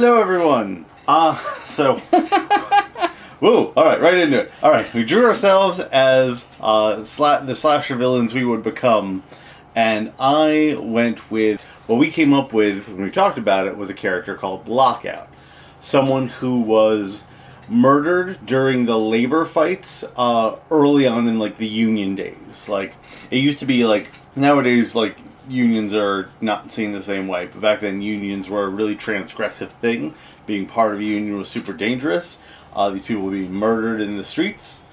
Hello, everyone. Whoa, alright, right into it. Alright, we drew ourselves as the slasher villains we would become, and I went with, what we came up with when we talked about it was a character called Lockout. Someone who was murdered during the labor fights early on in, like, the union days. Like, it used to be, like, nowadays, like, unions are not seen the same way, but back then unions were a really transgressive thing. Being part of a union was super dangerous. These people would be murdered in the streets.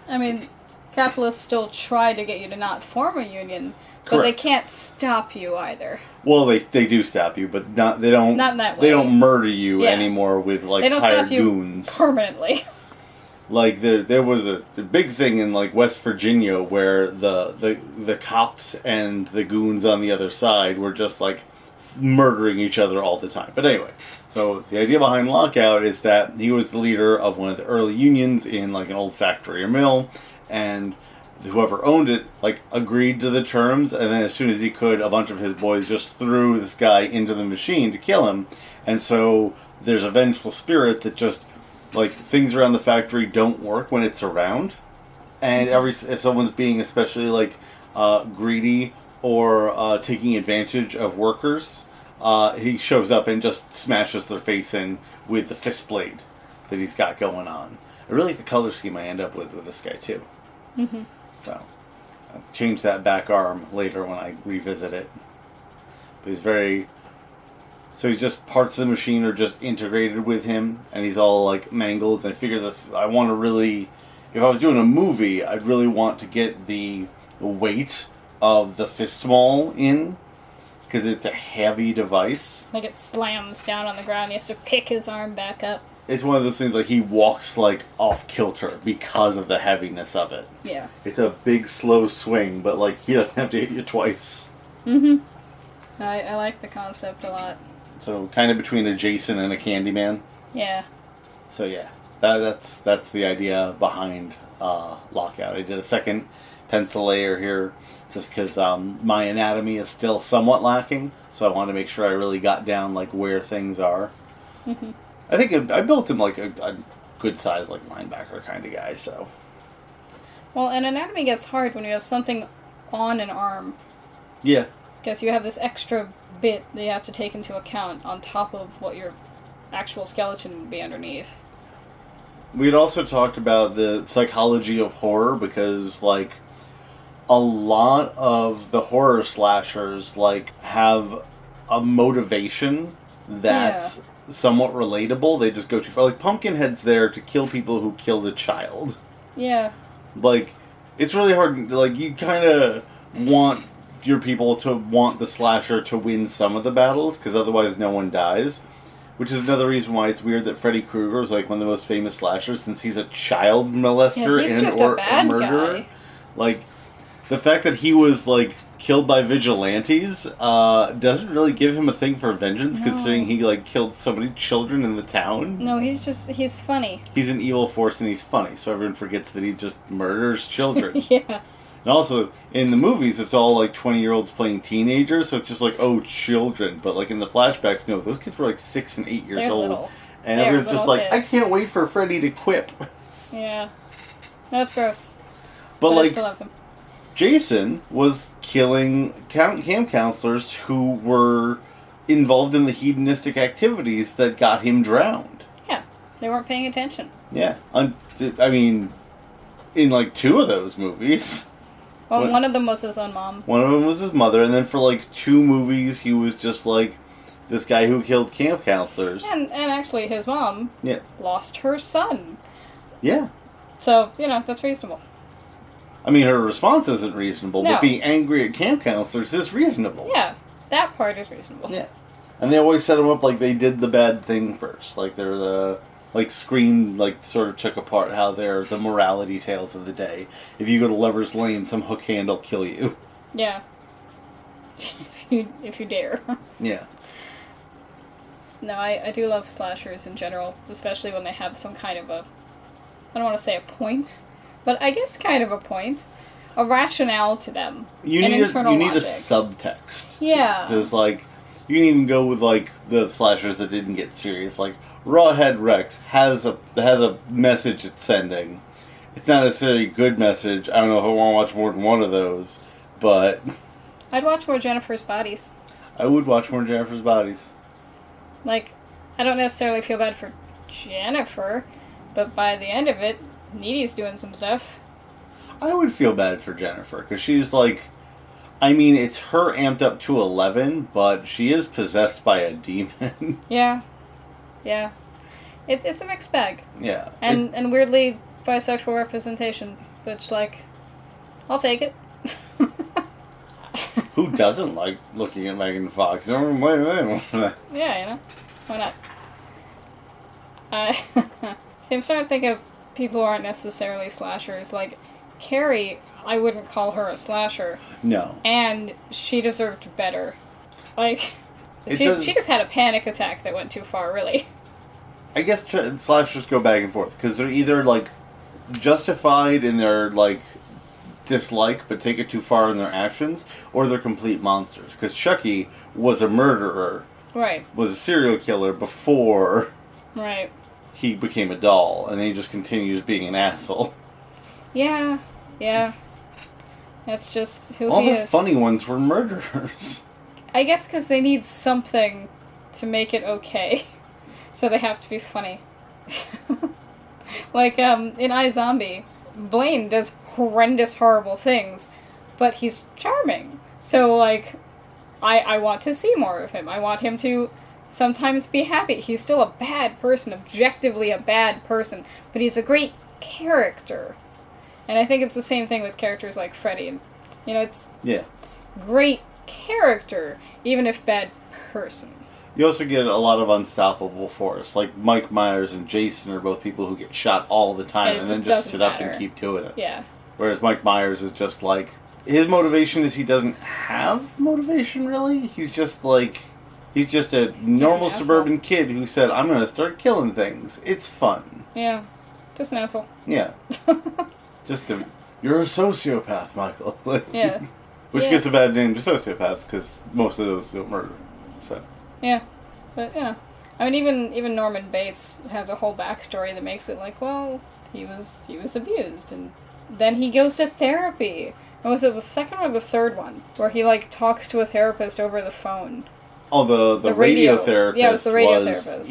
I mean, capitalists still try to get you to not form a union, but Correct. they can't stop you either. Well, they do stop you, but they don't. Not in that way. They don't murder you anymore with like they don't hired stop you goons permanently. Like there was the big thing in like West Virginia where the cops and the goons on the other side were just like murdering each other all the time. But anyway, so the idea behind Lockout is that he was the leader of one of the early unions in like an old factory or mill, and whoever owned it like agreed to the terms, and then as soon as he could, a bunch of his boys just threw this guy into the machine to kill him. And so there's a vengeful spirit that just like things around the factory don't work when it's around, and if someone's being especially like greedy or taking advantage of workers, he shows up and just smashes their face in with the fist blade that he's got going on. I really like the color scheme I end up with this guy too. Mm-hmm. So I'll change that back arm later when I revisit it. But he's very... So he's just, parts of the machine are just integrated with him, and he's all like mangled. And I figure that I want to really... If I was doing a movie, I'd really want to get the weight of the fist maul in, because it's a heavy device. Like it slams down on the ground, he has to pick his arm back up. It's one of those things like he walks like off kilter because of the heaviness of it. Yeah. It's a big slow swing, but like he doesn't have to hit you twice. Mm-hmm. I like the concept a lot. So kind of between a Jason and a Candyman. Yeah. So yeah, that's the idea behind Lockout. I did a second pencil layer here just because my anatomy is still somewhat lacking, so I wanted to make sure I really got down like where things are. Mm-hmm. I think I built him like a good size like linebacker kind of guy. So. Well, and anatomy gets hard when you have something on an arm. Yeah. Because you have this extra bit that you have to take into account on top of what your actual skeleton would be underneath. We'd also talked about the psychology of horror, because like a lot of the horror slashers like have a motivation that's somewhat relatable. They just go too far. Like Pumpkinhead's there to kill people who killed a child. Yeah. Like it's really hard. Like you kind of want your people to want the slasher to win some of the battles, because otherwise no one dies. Which is another reason why it's weird that Freddy Krueger is like one of the most famous slashers, since he's a child molester he's and just or a bad murderer. guy. Like the fact that he was like killed by vigilantes doesn't really give him a thing for vengeance, considering he like killed so many children in the town. No, he's funny. He's an evil force and he's funny, so everyone forgets that he just murders children. Yeah. And also, in the movies, it's all, like, 20-year-olds playing teenagers, so it's just like, oh, children. But, like, in the flashbacks, no, those kids were, like, 6 and 8 years They're old. little. And They're everyone's just like, little I kids. can't wait for Freddy to quip. Yeah. No, it's gross. But, I like, still love him. Jason was killing camp counselors who were involved in the hedonistic activities that got him drowned. Yeah. They weren't paying attention. Yeah. I mean, in, like, 2 of those movies... Well, one of them was his own mom. One of them was his mother, and then for like 2 movies, he was just like this guy who killed camp counselors. And actually, his mom lost her son. Yeah. So, that's reasonable. I mean, her response isn't reasonable, No. but being angry at camp counselors is reasonable. Yeah, that part is reasonable. Yeah. And they always set them up like they did the bad thing first. Like they're the... Like Scream, like sort of took apart how they're the morality tales of the day. If you go to Lover's Lane, some hook hand will kill you. Yeah. if you dare. Yeah. No, I do love slashers in general, especially when they have some kind of a... I don't want to say a point, but I guess kind of a point. A rationale to them. You an need internal a logic. subtext. Yeah. Because, like, You can even go with like the slashers that didn't get serious. Like Rawhead Rex has a message it's sending. It's not necessarily a good message. I don't know if I want to watch more than one of those, but I'd watch more Jennifer's Bodies. I would watch more Jennifer's Bodies. Like, I don't necessarily feel bad for Jennifer, but by the end of it, Needy's doing some stuff. I would feel bad for Jennifer, because she's like... I mean, it's her amped up to 11, but she is possessed by a demon. Yeah. Yeah. It's a mixed bag. Yeah. And weirdly, bisexual representation, which, like, I'll take it. Who doesn't like looking at Megan Fox? Yeah, you know. Why not? See, I'm starting to think of people who aren't necessarily slashers. Like, Carrie, I wouldn't call her a slasher. No. And she deserved better. Like, she just had a panic attack that went too far, really. I guess slashers go back and forth, because they're either, like, justified in their, like, dislike, but take it too far in their actions, or they're complete monsters. Because Chucky was a murderer. Right. Was a serial killer before... Right. He became a doll, and he just continues being an asshole. Yeah. Yeah. That's just who All he the is. funny ones were murderers. I guess because they need something to make it okay. So they have to be funny. Like, in iZombie, Blaine does horrendous, horrible things, but he's charming. So, like, I want to see more of him. I want him to sometimes be happy. He's still a bad person, objectively a bad person, but he's a great character. And I think it's the same thing with characters like Freddy. And, you know, it's great character, even if bad person. You also get a lot of unstoppable force. Like Mike Myers and Jason are both people who get shot all the time and then just sit up and keep doing it. Yeah. Whereas Mike Myers is just like... His motivation is he doesn't have motivation, really. He's just like... He's just a normal suburban kid who said, I'm going to start killing things. It's fun. Yeah. Just an asshole. Yeah. You're a sociopath, Michael. Yeah. Which gives a bad name to sociopaths, because most of those don't murder. So. Yeah. But, yeah. I mean, even Norman Bates has a whole backstory that makes it like, well, he was abused, and then he goes to therapy. And was it the second or the third one? Where he, like, talks to a therapist over the phone. Oh, the radio therapist. Yeah, it was the radio therapist.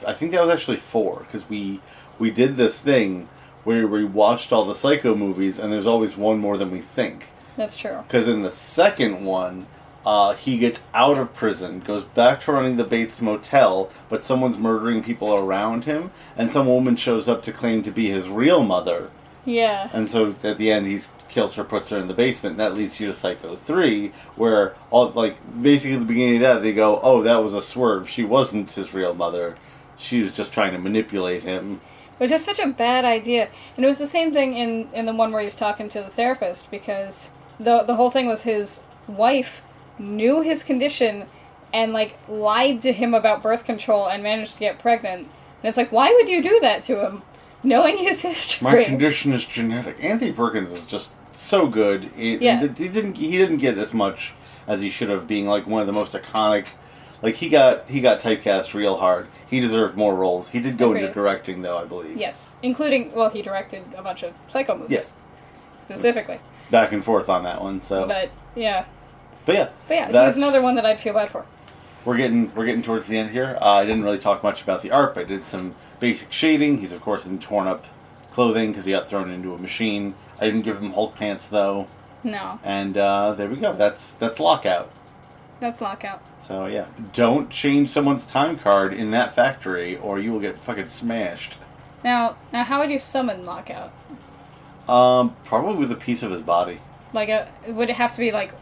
I think that was actually 4, because we did this thing where we watched all the Psycho movies, and there's always one more than we think. That's true. Because in the second one, he gets out of prison, goes back to running the Bates Motel, but someone's murdering people around him, and some woman shows up to claim to be his real mother. Yeah. And so at the end, he kills her, puts her in the basement, and that leads you to Psycho 3, where basically at the beginning of that, they go, oh, that was a swerve. She wasn't his real mother. She was just trying to manipulate him. Which is such a bad idea. And it was the same thing in the one where he's talking to the therapist, because the whole thing was his wife knew his condition and, like, lied to him about birth control and managed to get pregnant. And it's like, why would you do that to him, knowing his history? My condition is genetic. Anthony Perkins is just so good. He didn't get as much as he should have, being, like, one of the most iconic. Like, he got typecast real hard. He deserved more roles. He did go into directing, though, I believe. Yes. Including, well, he directed a bunch of Psycho movies. Yes. Specifically. Back and forth on that one, so. But yeah, he's another one that I'd feel bad for. We're getting towards the end here. I didn't really talk much about the art, but I did some basic shading. He's, of course, in torn up clothing because he got thrown into a machine. I didn't give him Hulk pants, though. No. And there we go. That's Lockout. That's Lockout. So, yeah. Don't change someone's time card in that factory, or you will get fucking smashed. Now, how would you summon Lockout? Probably with a piece of his body. Would it have to be, like,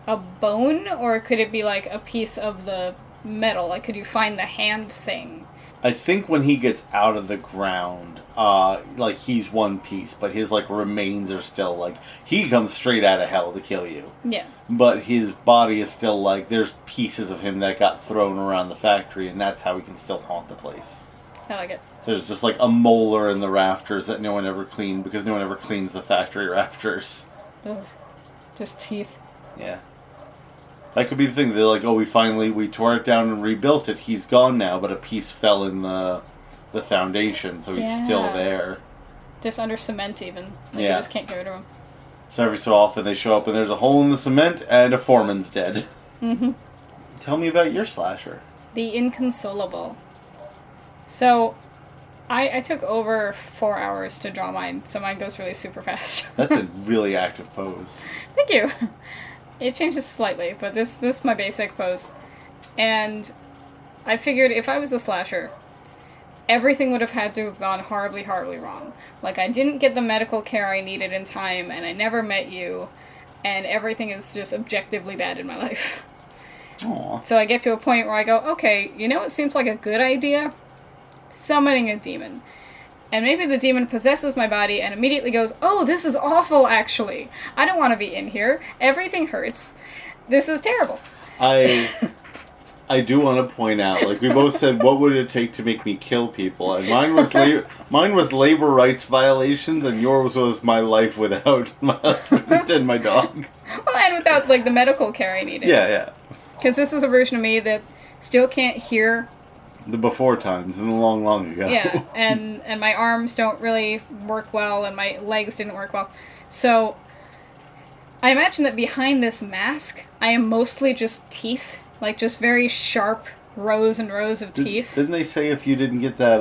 a bone, or could it be, like, a piece of the metal? Like, could you find the hand thing? I think when he gets out of the ground, like, he's one piece, but his, like, remains are still, like, he comes straight out of hell to kill you. Yeah. But his body is still, like, there's pieces of him that got thrown around the factory, and that's how he can still haunt the place. I like it. There's just, like, a molar in the rafters that no one ever cleaned, because no one ever cleans the factory rafters. Ugh. Just teeth. Yeah. That could be the thing. They're like, oh, we tore it down and rebuilt it. He's gone now, but a piece fell in the foundation, so he's still there. Just under cement, even. Like, Yeah. you just can't get rid of him. So every so often they show up and there's a hole in the cement and a foreman's dead. Mm-hmm. Tell me about your slasher. The Inconsolable. So, I took over 4 hours to draw mine, so mine goes really super fast. That's a really active pose. Thank you. It changes slightly, but this is my basic pose. And I figured if I was a slasher, everything would have had to have gone horribly, horribly wrong. Like, I didn't get the medical care I needed in time, and I never met you, and everything is just objectively bad in my life. Aww. So I get to a point where I go, okay, you know what seems like a good idea? Summoning a demon. And maybe the demon possesses my body and immediately goes, oh, this is awful, actually. I don't want to be in here. Everything hurts. This is terrible. I do want to point out, like we both said, what would it take to make me kill people? And mine was labor rights violations, and yours was my life without my husband and my dog. Well, and without, like, the medical care I needed. Yeah. Because this is a version of me that still can't hear. The before times and the long, long ago. Yeah, and my arms don't really work well, and my legs didn't work well. So, I imagine that behind this mask, I am mostly just teeth. Like, just very sharp rows and rows of teeth. Didn't they say if you didn't get that,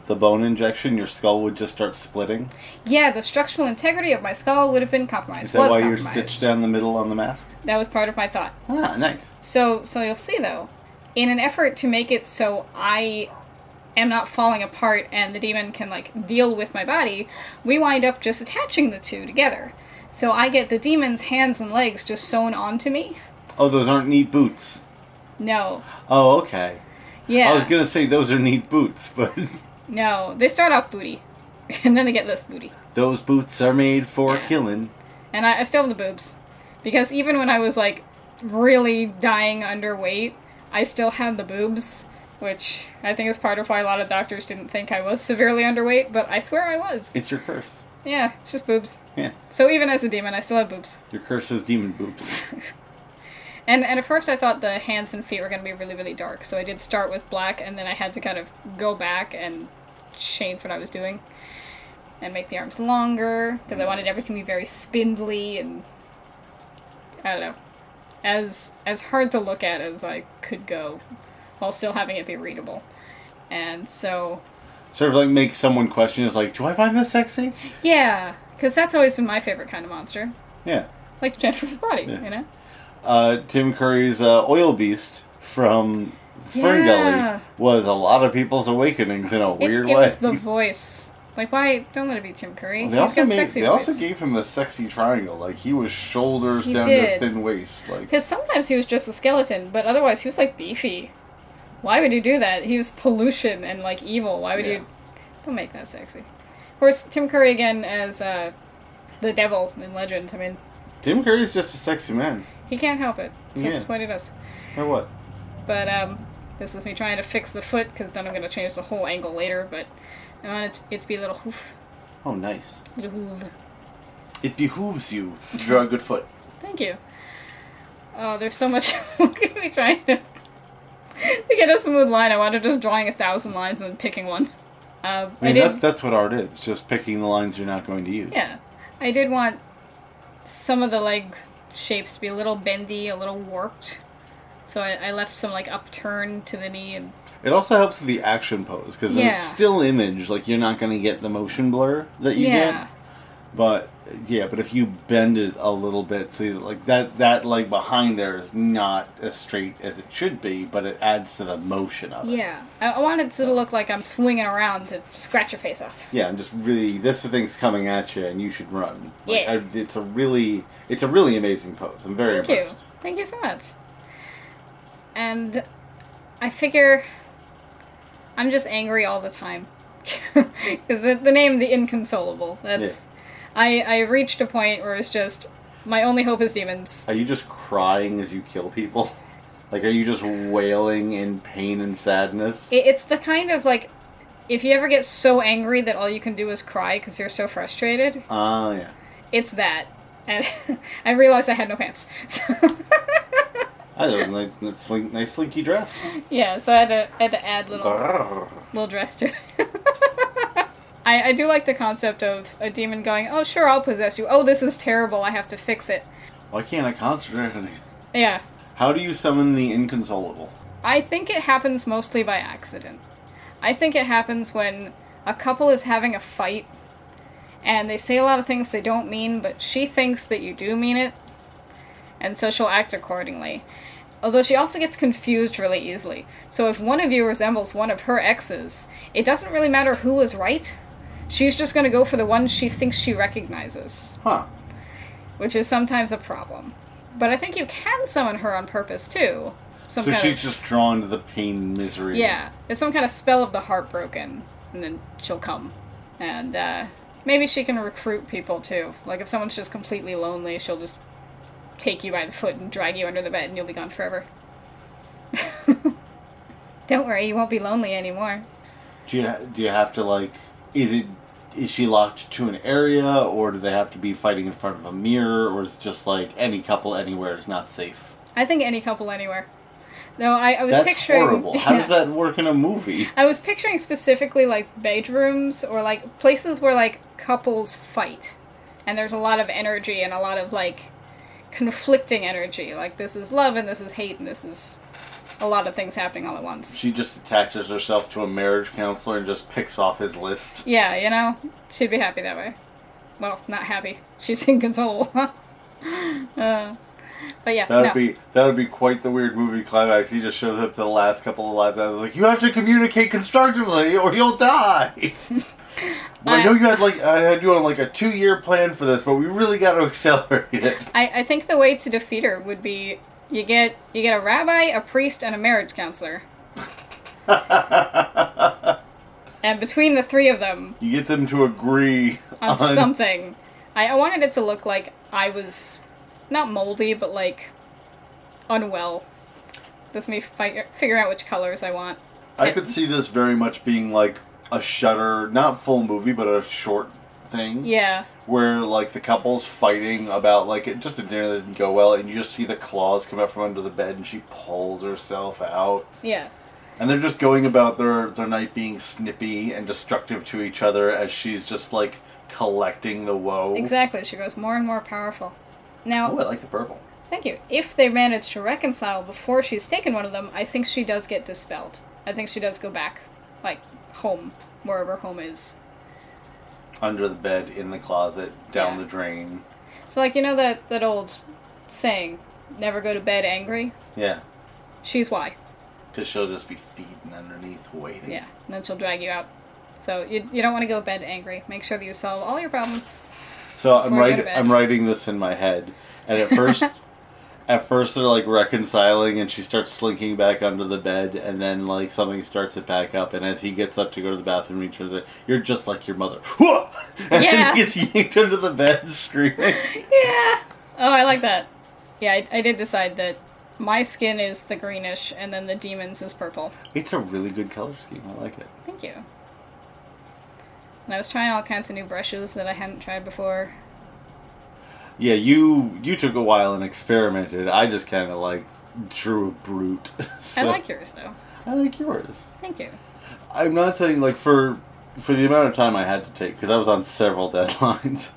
the bone injection, your skull would just start splitting? Yeah, the structural integrity of my skull would have been compromised. Is that why you're stitched down the middle on the mask? That was part of my thought. Ah, nice. So you'll see, though, in an effort to make it so I am not falling apart and the demon can, like, deal with my body, we wind up just attaching the two together. So I get the demon's hands and legs just sewn onto me. Oh, those aren't neat boots. No. Oh, okay. Yeah. I was gonna say those are neat boots, but... No, they start off booty, and then they get less booty. Those boots are made for killing. And I still have the boobs. Because even when I was, like, really dying underweight, I still had the boobs, which I think is part of why a lot of doctors didn't think I was severely underweight, but I swear I was. It's your curse. Yeah, it's just boobs. Yeah. So even as a demon, I still have boobs. Your curse is demon boobs. And at first I thought the hands and feet were going to be really, really dark, so I did start with black, and then I had to kind of go back and change what I was doing. And make the arms longer, because I wanted everything to be very spindly, and I don't know, as hard to look at as I could go, while still having it be readable. And so... Sort of like make someone question, is like, do I find this sexy? Yeah, because that's always been my favorite kind of monster. Yeah. Like Jennifer's body, you know? Tim Curry's Oil Beast from Fern Gully was a lot of people's awakenings in a weird way. It was the voice. Like, why? Don't let it be Tim Curry. Well, He's got a sexy voice. They also gave him the sexy triangle. Like, he was shoulders He down did. to thin waist. Like, Because sometimes he was just a skeleton, but otherwise he was, like, beefy. Why would you do that? He was pollution and, like, evil. Why would you... Don't make that sexy. Of course, Tim Curry again as the devil in Legend. I mean... Tim Curry's just a sexy man. He can't help it. It's just what he does. Or what? But, this is me trying to fix the foot, because then I'm going to change the whole angle later, but I want it to be a little hoof. Oh, nice. Little hoof. It behooves you to draw a good foot. Thank you. Oh, there's so much... Look at me trying to get a smooth line. I wanted just drawing 1,000 lines and then picking one. I mean, that's what art is. Just picking the lines you're not going to use. Yeah. I did want some of the leg shapes to be a little bendy, a little warped. So I left some, like, upturn to the knee. And it also helps with the action pose, because in a still image, like, you're not going to get the motion blur that you get. But, but if you bend it a little bit, see, like, that like, behind there is not as straight as it should be, but it adds to the motion of it. Yeah. I want it to look like I'm swinging around to scratch your face off. Yeah, and just really, this thing's coming at you, and you should run. Like, Yeah. It's a really amazing pose. I'm very impressed. Thank you so much. And I figure I'm just angry all the time. Because the name, The Inconsolable, that's... I reached a point where it's just, my only hope is demons. Are you just crying as you kill people? Like, are you just wailing in pain and sadness? It's the kind of, like, if you ever get so angry that all you can do is cry because you're so frustrated. Oh, yeah. It's that. And I realized I had no pants. So I love nice slinky dress. Yeah, so I had to add little dress to it. I do like the concept of a demon going, oh, sure, I'll possess you. Oh, this is terrible. I have to fix it. Why can't I concentrate on it? Yeah. How do you summon the Inconsolable? I think it happens mostly by accident. I think it happens when a couple is having a fight, and they say a lot of things they don't mean, but she thinks that you do mean it, and so she'll act accordingly. Although she also gets confused really easily. So if one of you resembles one of her exes, it doesn't really matter who was right. She's just going to go for the one she thinks she recognizes. Huh. Which is sometimes a problem. But I think you can summon her on purpose, too. So she's just drawn to the pain and misery. Yeah. It's some kind of spell of the heartbroken, and then she'll come. And maybe she can recruit people, too. Like, if someone's just completely lonely, she'll just take you by the foot and drag you under the bed, and you'll be gone forever. Don't worry, you won't be lonely anymore. Do you have to, like... Is she locked to an area, or do they have to be fighting in front of a mirror, or is it just like any couple anywhere is not safe? I think any couple anywhere. No, I was That's picturing... horrible. How does that work in a movie? I was picturing specifically like bedrooms or like places where like couples fight. And there's a lot of energy and a lot of like conflicting energy. Like this is love and this is hate and this is a lot of things happening all at once. She just attaches herself to a marriage counselor and just picks off his list. Yeah, you know? She'd be happy that way. Well, not happy. She's inconsolable. But yeah, that would be quite the weird movie climax. He just shows up to the last couple of lines. I was like, you have to communicate constructively or you'll die. Well, I know I had you on like a 2-year plan for this, but we really got to accelerate it. I think the way to defeat her would be you get a rabbi, a priest, and a marriage counselor. And between the three of them, you get them to agree on something. I wanted it to look like I was not moldy, but like unwell. That's me figuring out which colors I want. I could see this very much being like a Shudder, not full movie, but a short thing. Yeah. Where like the couple's fighting about like just a dinner that didn't go well, and you just see the claws come out from under the bed, and she pulls herself out. Yeah. And they're just going about their night being snippy and destructive to each other as she's just like collecting the woe. Exactly. She grows more and more powerful. Now, oh, I like the purple. Thank you. If they manage to reconcile before she's taken one of them, I think she does get dispelled. I think she does go back, like, home, wherever home is. Under the bed, in the closet, down the drain. So, like, you know that old saying, never go to bed angry? Yeah. She's why. Because she'll just be feeding underneath, waiting. Yeah, and then she'll drag you out. So you don't want to go to bed angry. Make sure that you solve all your problems. So I'm writing this in my head, and at first they're like reconciling, and she starts slinking back under the bed, and then like something starts it back up, and as he gets up to go to the bathroom, he turns it, "You're just like your mother," and yeah. he gets yanked under the bed, screaming. Yeah. Oh, I like that. Yeah, I did decide that my skin is the greenish, and then the demon's is purple. It's a really good color scheme. I like it. Thank you. And I was trying all kinds of new brushes that I hadn't tried before. Yeah, you took a while and experimented. I just kind of like drew a brute. So, I like yours though. I like yours. Thank you. I'm not saying like for the amount of time I had to take, because I was on several deadlines.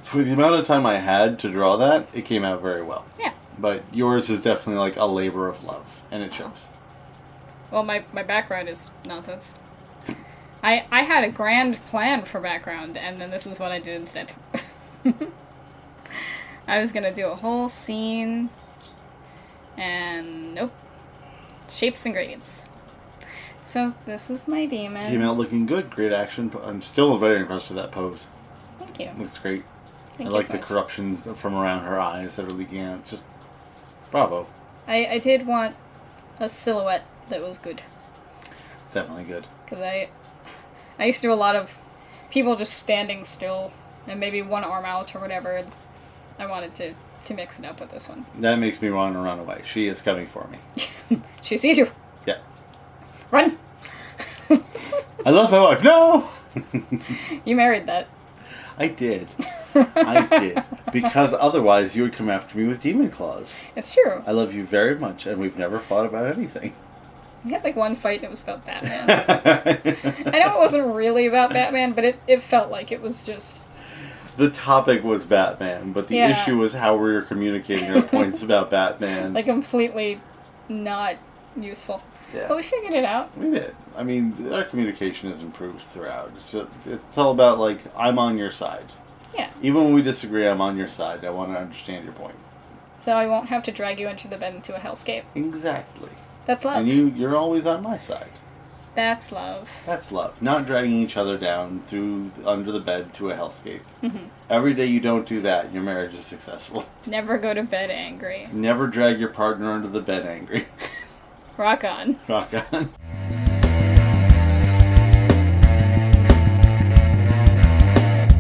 For the amount of time I had to draw that, it came out very well. Yeah. But yours is definitely like a labor of love, and it shows. Well, my background is nonsense. I had a grand plan for background, and then this is what I did instead. I was going to do a whole scene, and nope. Shapes and gradients. So, this is my demon. Came out looking good. Great action. I'm still very impressed with that pose. Thank you. Looks great. Thank I you like so the much. corruptions from around her eyes that are leaking out. It's just bravo. I did want a silhouette that was good. It's definitely good. Because I used to do a lot of people just standing still and maybe one arm out or whatever. I wanted to mix it up with this one. That makes me want to run away. She is coming for me. She sees you. Yeah. Run! I love my wife. No! You married that. I did. I did. Because otherwise you would come after me with demon claws. It's true. I love you very much, and we've never fought about anything. We had like one fight and it was about Batman. I know it wasn't really about Batman, but it felt like it was just... The topic was Batman, but the issue was how we were communicating our points about Batman. Like completely not useful. Yeah. But we figured it out. We did. I mean, our communication has improved throughout. So it's all about, like, I'm on your side. Yeah. Even when we disagree, I'm on your side. I want to understand your point. So I won't have to drag you into the bed into a hellscape. Exactly. That's love. And you're always on my side. That's love. That's love. Not dragging each other down under the bed to a hellscape. Mm-hmm. Every day you don't do that, your marriage is successful. Never go to bed angry. Never drag your partner under the bed angry. Rock on. Rock on.